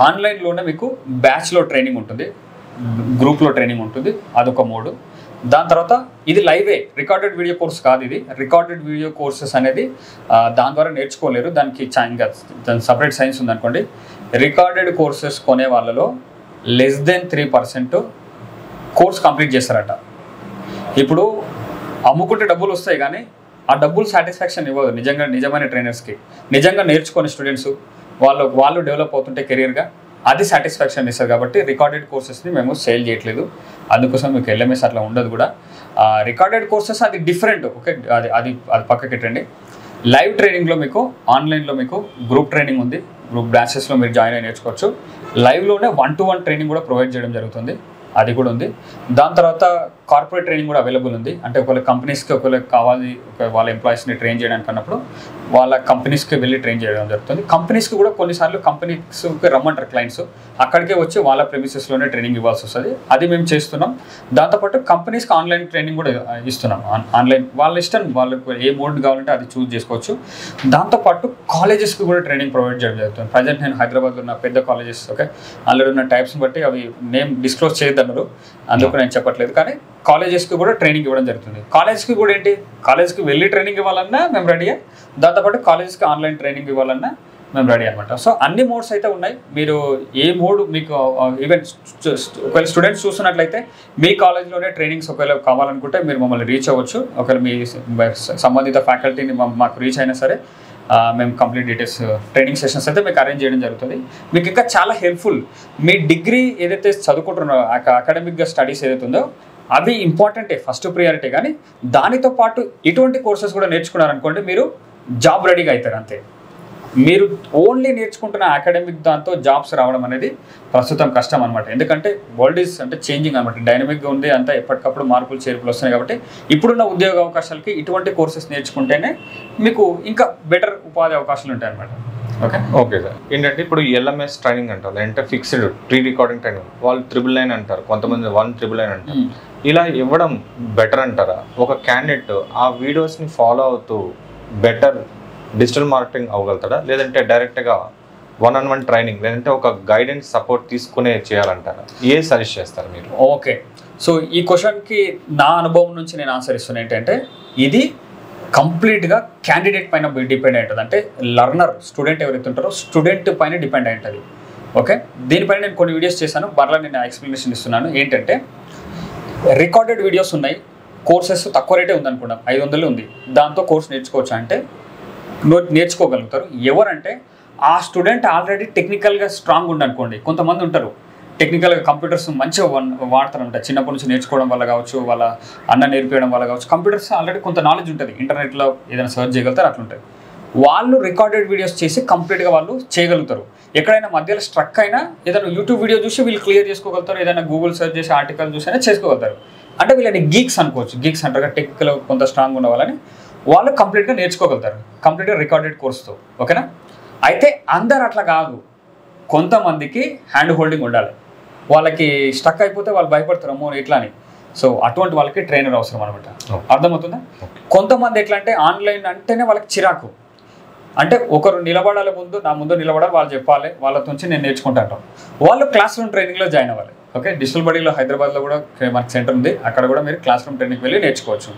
ఆన్లైన్లోనే మీకు బ్యాచ్లో ట్రైనింగ్ ఉంటుంది, గ్రూప్లో ట్రైనింగ్ ఉంటుంది, అదొక మోడు. దాని తర్వాత ఇది లైవే, రికార్డెడ్ వీడియో కోర్స్ కాదు. ఇది రికార్డెడ్ వీడియో కోర్సెస్ అనేది దాని ద్వారా నేర్చుకోలేరు, దానికి ఇంకా దాని సపరేట్ సైన్స్ ఉందనుకోండి. రికార్డెడ్ కోర్సెస్ కొనే వాళ్ళలో <3% కోర్స్ కంప్లీట్ చేస్తారట. ఇప్పుడు అమ్ముకుంటే డబ్బులు వస్తాయి, కానీ ఆ డబ్బులు సాటిస్ఫాక్షన్ ఇవ్వదు నిజమైన ట్రైనర్స్కి. నిజంగా నేర్చుకునే స్టూడెంట్స్ వాళ్ళు డెవలప్ అవుతుంటే కెరియర్గా అది సాటిస్ఫాక్షన్ ఇస్తారు. కాబట్టి రికార్డెడ్ కోర్సెస్ని మేము సేల్ చేయట్లేదు, అందుకోసం మీకు LMS అట్లా ఉండదు కూడా. రికార్డెడ్ కోర్సెస్ అది డిఫరెంట్, ఓకే, అది పక్కకి పెట్టండి. లైవ్ ట్రైనింగ్లో మీకు ఆన్లైన్లో మీకు గ్రూప్ ట్రైనింగ్ ఉంది, గ్రూప్ బ్యాచెస్లో మీరు జాయిన్ అయ్యి నేర్చుకోవచ్చు. లైవ్లోనే 1-to-1 ట్రైనింగ్ కూడా ప్రొవైడ్ చేయడం జరుగుతుంది, అది కూడా ఉంది. దాని తర్వాత కార్పొరేట్ ట్రైనింగ్ కూడా అవైలబుల్ ఉంది. అంటే ఒకవేళ కంపెనీస్కి కావాలి వాళ్ళ ఎంప్లాయీస్ని ట్రైన్ చేయడానికి అన్నప్పుడు వాళ్ళ కంపెనీస్కి వెళ్ళి ట్రైన్ చేయడం జరుగుతుంది. కంపెనీస్కి కూడా కొన్నిసార్లు కంపెనీస్కి రమ్మంటారు క్లయింట్స్, అక్కడికే వచ్చి వాళ్ళ ప్రెమిసెస్లోనే ట్రైనింగ్ ఇవ్వాల్సి వస్తుంది, అది మేము చేస్తున్నాం. దాంతోపాటు కంపెనీస్కి ఆన్లైన్ ట్రైనింగ్ కూడా ఇస్తున్నాం. ఆన్లైన్ వాళ్ళ ఇష్టం, వాళ్ళకు ఏ మోడ్ కావాలంటే అది చూస్ చేసుకోవచ్చు. దాంతోపాటు కాలేజెస్కి కూడా ట్రైనింగ్ ప్రొవైడ్ చేయడం జరుగుతుంది. ప్రజెంట్ నేను హైదరాబాద్లో ఉన్న పెద్ద కాలేజెస్, ఓకే, అందులో ఉన్న టైప్స్ని బట్టి అవి నేమ్ డిస్క్లోజ్ చేయొద్దన్నారు, అందుకు నేను చెప్పట్లేదు, కానీ కాలేజెస్కి కూడా ట్రైనింగ్ ఇవ్వడం జరుగుతుంది. కాలేజ్కి కూడా ఏంటి, కాలేజ్కి వెళ్ళి ట్రైనింగ్ ఇవ్వాలన్నా మేము రెడీయే, దాంతోపాటు కాలేజెస్కి ఆన్లైన్ ట్రైనింగ్ ఇవ్వాలన్నా మేము రెడీ అనమాట. సో అన్ని మోడ్స్ అయితే ఉన్నాయి. మీరు ఏ మోడ్ మీకు ఈవెన్ ఒకవేళ స్టూడెంట్స్ చూస్తున్నట్లయితే మీ కాలేజ్లోనే ట్రైనింగ్స్ ఒకవేళ కావాలనుకుంటే మీరు మమ్మల్ని రీచ్ అవ్వచ్చు. ఒకవేళ మీ సంబంధిత ఫ్యాకల్టీని మాకు రీచ్ అయినా సరే మేము కంప్లీట్ డీటెయిల్స్ ట్రైనింగ్ సెషన్స్ అయితే మీకు అరేంజ్ చేయడం జరుగుతుంది. మీకు ఇంకా చాలా హెల్ప్ఫుల్. మీ డిగ్రీ ఏదైతే చదువుకుంటున్నారో అకాడమిక్గా స్టడీస్ ఏదైతే ఉందో అవి ఇంపార్టెంటే, ఫస్ట్ ప్రియారిటీ. కానీ దానితో పాటు ఇటువంటి కోర్సెస్ కూడా నేర్చుకున్నారనుకోండి, మీరు జాబ్ రెడీగా అవుతారు అంతే. మీరు ఓన్లీ నేర్చుకుంటున్న అకాడమిక్ దాంతో జాబ్స్ రావడం అనేది ప్రస్తుతం కష్టం అనమాట. ఎందుకంటే వరల్డ్ ఈజ్ అంటే చేంజింగ్ అనమాట, డైనమిక్గా ఉంది, అంతా ఎప్పటికప్పుడు మార్పులు చేర్పులు వస్తున్నాయి. కాబట్టి ఇప్పుడున్న ఉద్యోగ అవకాశాలకి ఇటువంటి కోర్సెస్ నేర్చుకుంటేనే మీకు ఇంకా బెటర్ ఉపాధి అవకాశాలు ఉంటాయి అనమాట. Okay sir. ఏంటంటే ఇప్పుడు LMS ట్రైనింగ్ అంటారు, అంటే ఫిక్స్డ్ ప్రీ రికార్డింగ్ ట్రైనింగ్, వాళ్ళు 999 అంటారు, కొంతమంది 1999 అంటారు. ఇలా ఇవ్వడం బెటర్ అంటారా? ఒక క్యాండిడేట్ ఆ వీడియోస్ని ఫాలో అవుతూ బెటర్ డిజిటల్ మార్కెటింగ్ అవ్వగలుగుతాడా, లేదంటే డైరెక్ట్గా 1-on-1 ట్రైనింగ్ లేదంటే ఒక గైడెన్స్ సపోర్ట్ తీసుకునే చేయాలంటారా? ఏ సజెస్ట్ చేస్తారు మీరు? ఓకే, సో ఈ క్వశ్చన్కి నా అనుభవం నుంచి నేను ఆన్సర్ ఇస్తున్నాను. ఏంటంటే ఇది కంప్లీట్గా క్యాండిడేట్ పైన డిపెండ్ అయి ఉంటుంది. అంటే లర్నర్ స్టూడెంట్ ఎవరైతే ఉంటారో స్టూడెంట్ పైన డిపెండ్ అయి ఉంటుంది. ఓకే, దీనిపైన నేను కొన్ని వీడియోస్ చేశాను, మరలా నేను ఎక్స్ప్లెనేషన్ ఇస్తున్నాను. ఏంటంటే రికార్డెడ్ వీడియోస్ ఉన్నాయి, కోర్సెస్ తక్కువ రేటే ఉందనుకున్నాం, 500 ఉంది, దాంతో కోర్స్ నేర్చుకోవచ్చు అంటే నేర్చుకోగలుగుతారు. ఎవరంటే ఆ స్టూడెంట్ ఆల్రెడీ టెక్నికల్గా స్ట్రాంగ్ ఉండనుకోండి. కొంతమంది ఉంటారు టెక్నికల్గా కంప్యూటర్స్ మంచిగా వాడతారంట, చిన్నప్పటి నుంచి నేర్చుకోవడం వల్ల కావచ్చు, వాళ్ళ అన్న నేర్పించడం వల్ల కావచ్చు, కంప్యూటర్స్ ఆల్రెడీ కొంత నాలెడ్జ్ ఉంటుంది, ఇంటర్నెట్లో ఏదైనా సర్చ్ చేయగలుగుతారు, అట్లుంటుంది. వాళ్ళు రికార్డెడ్ వీడియోస్ చేసి కంప్లీట్గా వాళ్ళు చేయగలుగుతారు. ఎక్కడైనా మధ్యలో స్ట్రక్ అయినా ఏదైనా యూట్యూబ్ వీడియో చూసి వీళ్ళు క్లియర్ చేసుకోగలుగుతారు, ఏదైనా గూగుల్ సెర్చ్ చేసి ఆర్టికల్ చూసి అయినా చేసుకోగలుగుతారు. అంటే వీళ్ళని గీక్స్ అనుకోవచ్చు, గీక్స్ అంటారు టెక్నికల్ కొంత స్ట్రాంగ్ ఉన్న వాళ్ళని, వాళ్ళు కంప్లీట్గా నేర్చుకోగలుగుతారు కంప్లీట్గా రికార్డెడ్ కోర్స్తో. ఓకేనా? అయితే అందరు అట్లా కాదు, కొంతమందికి హ్యాండ్ హోల్డింగ్ ఉండాలి. వాళ్ళకి స్టక్ అయిపోతే వాళ్ళు భయపడతారు అమ్మో ఇట్లా అని. సో అటువంటి వాళ్ళకి ట్రైనర్ అవసరం అనమాట. అర్థమవుతుందా? కొంతమంది ఎట్లా అంటే ఆన్లైన్ అంటేనే వాళ్ళకి చిరాకు, అంటే ఒకరు నిలబడాలి, నా ముందు నిలబడాలి, వాళ్ళు చెప్పాలి, వాళ్ళతో నుంచి నేను నేర్చుకుంటాను. వాళ్ళు క్లాస్ రూమ్ ట్రైనింగ్లో జాయిన్ అవ్వాలి. ఓకే, డిజిటల్ బడీలో హైదరాబాద్లో కూడా మనకి సెంటర్ ఉంది, అక్కడ కూడా మీరు క్లాస్ రూమ్ ట్రైనింగ్కి వెళ్ళి నేర్చుకోవచ్చు.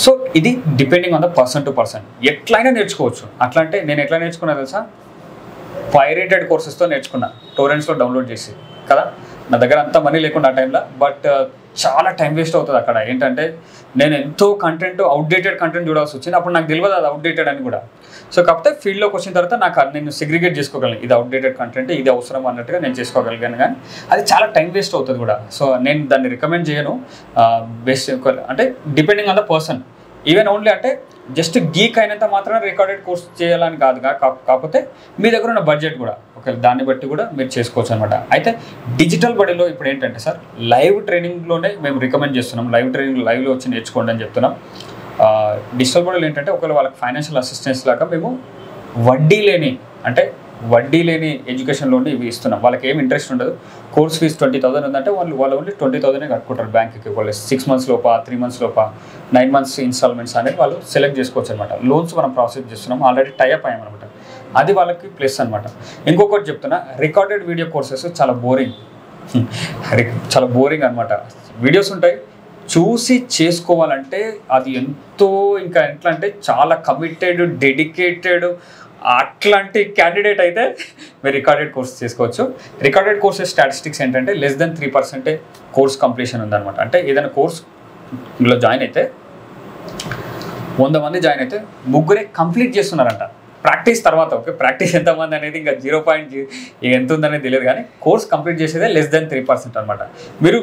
సో ఇది depending on the person to person, ఎట్లయినా నేర్చుకోవచ్చు. అట్లా అంటే నేను ఎట్లా నేర్చుకున్నా తెలుసా? పైరేటెడ్ కోర్సెస్తో నేర్చుకున్నా, టోరెంట్స్లో డౌన్లోడ్ చేసి కదా. నా దగ్గర అంత మనీ లేకుండా ఆ టైంలో, బట్ చాలా టైం వేస్ట్ అవుతుంది అక్కడ. ఏంటంటే నేను ఎంతో కంటెంట్, అవుట్డేటెడ్ కంటెంట్ చూడాల్సి వచ్చింది. అప్పుడు నాకు తెలియదు అది అవుట్డేటెడ్ అని కూడా. సో కాకపోతే ఫీల్డ్లోకి వచ్చిన తర్వాత నాకు నేను సెగ్రిగేట్ చేసుకోగలను, ఇది అవుట్డేటెడ్ కంటెంట్, ఇది అవసరం అన్నట్టుగా నేను చేసుకోగలిగాను. కానీ అది చాలా టైం వేస్ట్ అవుతుంది కూడా. సో నేను దాన్ని రికమెండ్ చేయను. బెస్ట్ అంటే depending on the person, even only అంటే జస్ట్ గీక్ అయినంత మాత్రం రికార్డెడ్ కోర్స్ చేయాలని కాదు, కాకపోతే మీ దగ్గర ఉన్న బడ్జెట్ కూడా ఒకవేళ దాన్ని బట్టి కూడా మీరు చేసుకోవచ్చు అనమాట. అయితే డిజిటల్ బడీలో ఇప్పుడు ఏంటంటే సార్, లైవ్ ట్రైనింగ్లోనే మేము రికమెండ్ చేస్తున్నాం. లైవ్ ట్రైనింగ్ లైవ్లో వచ్చి నేర్చుకోండి అని చెప్తున్నాం. డిజిటల్ బడీలో ఏంటంటే ఒకవేళ వాళ్ళకి ఫైనాన్షియల్ అసిస్టెన్స్ లాగా మేము వడ్డీ లేని ఎడ్యుకేషన్ లోన్ ఇవి ఇస్తున్నాం. వాళ్ళకి ఏం ఇంట్రెస్ట్ ఉండదు. కోర్స్ ఫీజు 20,000 ఉందంటే వాళ్ళు ఓన్లీ 20,000 కట్టుకుంటారు బ్యాంక్కి. వాళ్ళు 6 months లోపా, 3 months లోపా, 9 months ఇన్స్టాల్మెంట్స్ అనేది వాళ్ళు సెలెక్ట్ చేసుకోవచ్చు అనమాట. లోన్స్ మనం ప్రాసెస్ చేస్తున్నాం, ఆల్రెడీ టైఅప్ అయ్యామన్నమాట. అది వాళ్ళకి ప్లస్ అనమాట. ఇంకొకటి చెప్తున్నా, రికార్డెడ్ వీడియో కోర్సెస్ చాలా బోరింగ్ అనమాట. వీడియోస్ ఉంటాయి, చూసి చేసుకోవాలంటే అది ఎంతో ఇంకా ఎట్లా అంటే చాలా కమిటెడ్, డెడికేటెడ్ అట్లాంటి క్యాండిడేట్ అయితే మీరు రికార్డెడ్ కోర్స్ చేసుకోవచ్చు. రికార్డెడ్ కోర్సెస్ స్టాటిస్టిక్స్ ఏంటంటే లెస్ దెన్ 3% కోర్స్ కంప్లీషన్ ఉందన్నమాట. అంటే ఏదైనా కోర్స్లో జాయిన్ అయితే 100 మంది జాయిన్ అయితే 3 కంప్లీట్ చేస్తున్నారంట ప్రాక్టీస్ తర్వాత. ఓకే, ప్రాక్టీస్ ఎంతమంది అనేది ఇంకా 0. ఎంత ఉందనేది తెలియదు, కానీ కోర్స్ కంప్లీట్ చేసేదే less than 3% అనమాట. మీరు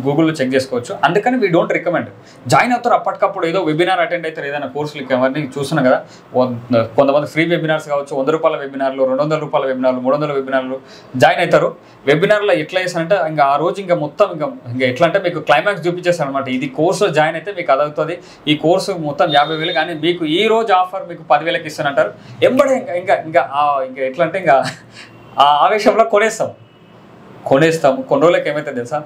గూగుల్లో చెక్ చేసుకోవచ్చు. అందుకని వీ డోంట్ రికమెండ్. జాయిన్ అవుతారు అప్పటికప్పుడు, ఏదో వెబినార్ అటెండ్ అవుతారు, ఏదైనా కోర్సులకి ఎవరిని చూస్తున్నాం కదా, కొంతమంది ఫ్రీ వెబినార్స్ కావచ్చు, ₹100 వెబినార్లు, ₹200 వెబినార్లు, $300 వెబినార్లు జాయిన్ అవుతారు. వెబినార్లో ఎట్లా చేస్తారంటే ఇంకా ఆ రోజు ఇంకా మొత్తం ఇంకా ఎట్లా అంటే మీకు క్లైమాక్స్ చూపించేస్తారు అనమాట. ఇది కోర్సులో జాయిన్ అయితే మీకు అది అవుతుంది, ఈ కోర్సు మొత్తం 50,000, కానీ మీకు ఈ రోజు ఆఫర్ మీకు 10,000కి ఇస్తానంటారు. ఎంబడే ఇంకా ఎట్లా అంటే ఇంకా ఆ ఆవేశంలో కొనేస్తాం. కొన్ని రోజులకి ఏమైతే తెలుసా,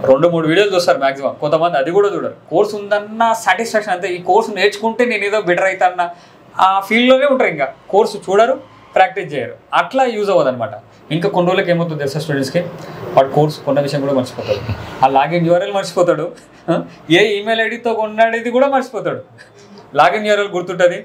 2-3 వీడియోలు చూస్తారు మ్యాక్సిమం. కొంతమంది అది కూడా చూడరు. కోర్సు ఉందన్న సాటిస్ఫాక్షన్ అంతే, ఈ కోర్సు నేర్చుకుంటే నేను ఏదో బెటర్ అవుతాన్న ఆ ఫీల్డ్లోనే ఉంటారు. ఇంకా కోర్సు చూడరు, ప్రాక్టీస్ చేయరు, అట్లా యూజ్ అవ్వదు అనమాట. ఇంకా కొన్ని రోజులకి ఏమవుతుంది తెలుసా, స్టూడెంట్స్కి వాడు కోర్సు కొన్న విషయం కూడా మర్చిపోతాడు, ఆ లాగిన్ URL మర్చిపోతాడు, ఏ ఈమెయిల్ ఐడితో కొన్నాడేది కూడా మర్చిపోతాడు. లాగిన్ URL గుర్తుంటుంది,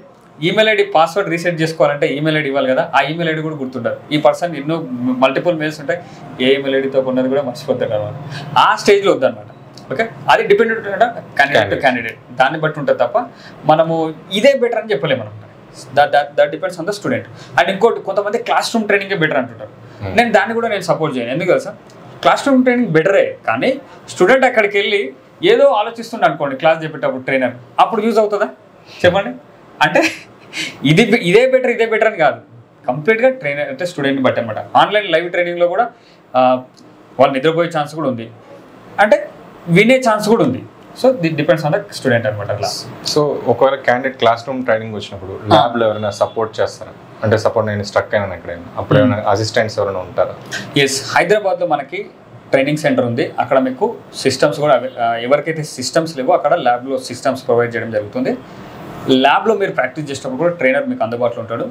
ఈమెయిల్ ఐడి పాస్వర్డ్ రీసెట్ చేసుకోవాలంటే ఈమెయిల్ ఐడి ఇవ్వాలి కదా, ఆ ఈమెయిల్ ఐడి కూడా గుర్తుంటారు. ఈ పర్సన్ ఎన్నో మల్టిపుల్ మెయిల్స్ ఉంటాయి, ఏ ఈమెయిల్ ఐడితో కొన్నది కూడా మర్చిపోతాడు అనమాట. ఆ స్టేజ్లో వద్దనమాట. ఓకే, అది డిపెండెంట్ క్యాండిడేట్ టు క్యాండిడేట్, దాన్ని బట్టి ఉంటుంది తప్ప మనము ఇదే బెటర్ అని చెప్పలేము అనమాట. That depends on the student. And ఇంకోటి, కొంతమంది క్లాస్ రూమ్ ట్రైనింగే బెటర్ అంటుంటారు. నేను దాన్ని కూడా నేను సపోర్ట్ చేయను. ఎందుకు తెలుసా, క్లాస్ రూమ్ ట్రైనింగ్ బెటరే, కానీ స్టూడెంట్ అక్కడికి వెళ్ళి ఏదో ఆలోచిస్తుండే అనుకోండి క్లాస్ చెప్పేటప్పుడు ట్రైనర్, అప్పుడు యూజ్ అవుతుందా చెప్పండి? అంటే ఇదే బెటర్ అని కాదు, కంప్లీట్గా ట్రైనర్ అంటే స్టూడెంట్ని బట్టి అనమాట. ఆన్లైన్ లైవ్ ట్రైనింగ్లో కూడా వాళ్ళు నిద్రపోయే ఛాన్స్ కూడా ఉంది, అంటే వినే ఛాన్స్ కూడా ఉంది. So that depends on the student అనమాట అట్లా. సో ఒకవేళ క్యాండిడేట్ క్లాస్ రూమ్ ట్రైనింగ్ వచ్చినప్పుడు ల్యాబ్లో ఎవరైనా సపోర్ట్ చేస్తారా? అంటే సపోర్ట్ నేను స్ట్రక్ అయినా ఎక్కడైనా, అప్పుడు ఏమైనా అసిస్టెంట్స్ ఎవరైనా ఉంటారా? ఎస్, హైదరాబాద్లో మనకి ట్రైనింగ్ సెంటర్ ఉంది. అక్కడ మీకు సిస్టమ్స్ కూడా ఎవరికైతే సిస్టమ్స్ లేవో అక్కడ ల్యాబ్లో సిస్టమ్స్ ప్రొవైడ్ చేయడం జరుగుతుంది. ల్యాబ్లో మీరు ప్రాక్టీస్ చేసేటప్పుడు కూడా ట్రైనర్ మీకు అందుబాటులో ఉంటాడు.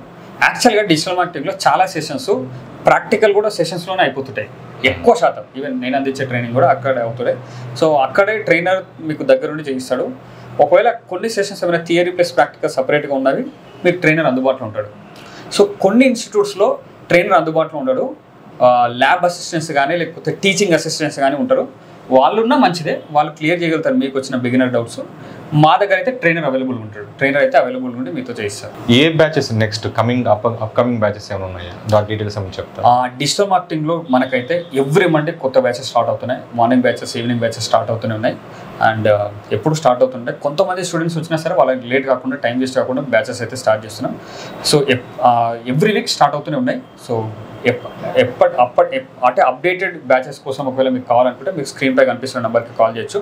యాక్చువల్గా డిజిటల్ మార్కెటింగ్లో చాలా సెషన్స్ ప్రాక్టికల్ కూడా సెషన్స్లోనే అయిపోతుంటాయి ఎక్కువ శాతం. ఈవెన్ నేను అందించే ట్రైనింగ్ కూడా అక్కడే అవుతుంటాయి. సో అక్కడే ట్రైనర్ మీకు దగ్గరుండి చేయిస్తాడు. ఒకవేళ కొన్ని సెషన్స్ ఏమైనా థియరీ ప్లస్ ప్రాక్టికల్ సపరేట్గా ఉన్నవి మీకు ట్రైనర్ అందుబాటులో ఉంటాడు. సో కొన్ని ఇన్స్టిట్యూట్స్లో ట్రైనర్ అందుబాటులో ఉండడు, ల్యాబ్ అసిస్టెంట్స్ కానీ లేకపోతే టీచింగ్ అసిస్టెంట్స్ కానీ ఉంటారు. వాళ్ళున్నా మంచిదే, వాళ్ళు క్లియర్ చేయగలుగుతారు మీకు వచ్చిన బిగినర్ డౌట్స్. మా దగ్గర అయితే ట్రైనర్ అవైలబుల్ ఉంటాడు, ట్రైనర్ అయితే అవైలబుల్ ఉండి మీతో చేయిస్తారు. ఏ బ్యాచెస్ నెక్స్ట్ అప్కమింగ్ బ్యాచెస్ ఏమైనా ఉన్నాయా, దాని డీటెయిల్స్ ఏమైనా చెప్తారా? డిజిటల్ మార్కెటింగ్లో మనకైతే ఎవ్రీ మండే కొత్త బ్యాచెస్ స్టార్ట్ అవుతున్నాయి. Morning batches, evening batches start అవుతూనే ఉన్నాయి. అండ్ ఎప్పుడు స్టార్ట్ అవుతుంటాయి. కొంతమంది స్టూడెంట్స్ వచ్చినా సరే వాళ్ళకి లేట్ కాకుండా, టైం వేస్ట్ కాకుండా బ్యాచెస్ అయితే స్టార్ట్ చేస్తున్నాం. సో ఎవ్రీ వీక్ స్టార్ట్ అవుతూనే ఉన్నాయి. సో అంటే అప్డేటెడ్ బ్యాచెస్ కోసం ఒకవేళ మీకు కావాలనుకుంటే మీకు స్క్రీన్ పై కనిపిస్తున్న నెంబర్కి కాల్ చేయొచ్చు.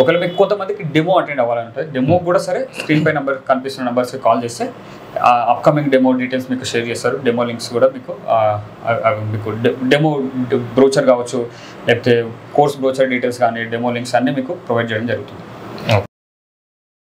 ఒకవేళ మీకు కొంతమందికి డెమో అటెండ్ అవ్వాలంటే డెమో కూడా సరే స్క్రీన్ పై నెంబర్ కనిపిస్తున్న నెంబర్స్కి కాల్ చేస్తే అప్కమింగ్ డెమో డీటెయిల్స్ మీకు షేర్ చేస్తారు. డెమో లింక్స్ కూడా మీకు డెమో బ్రోచర్ కావచ్చు, లేకపోతే కోర్స్ బ్రోచర్ డీటెయిల్స్ కానీ డెమో లింక్స్ అన్నీ మీకు ప్రొవైడ్ చేయడం జరుగుతుంది.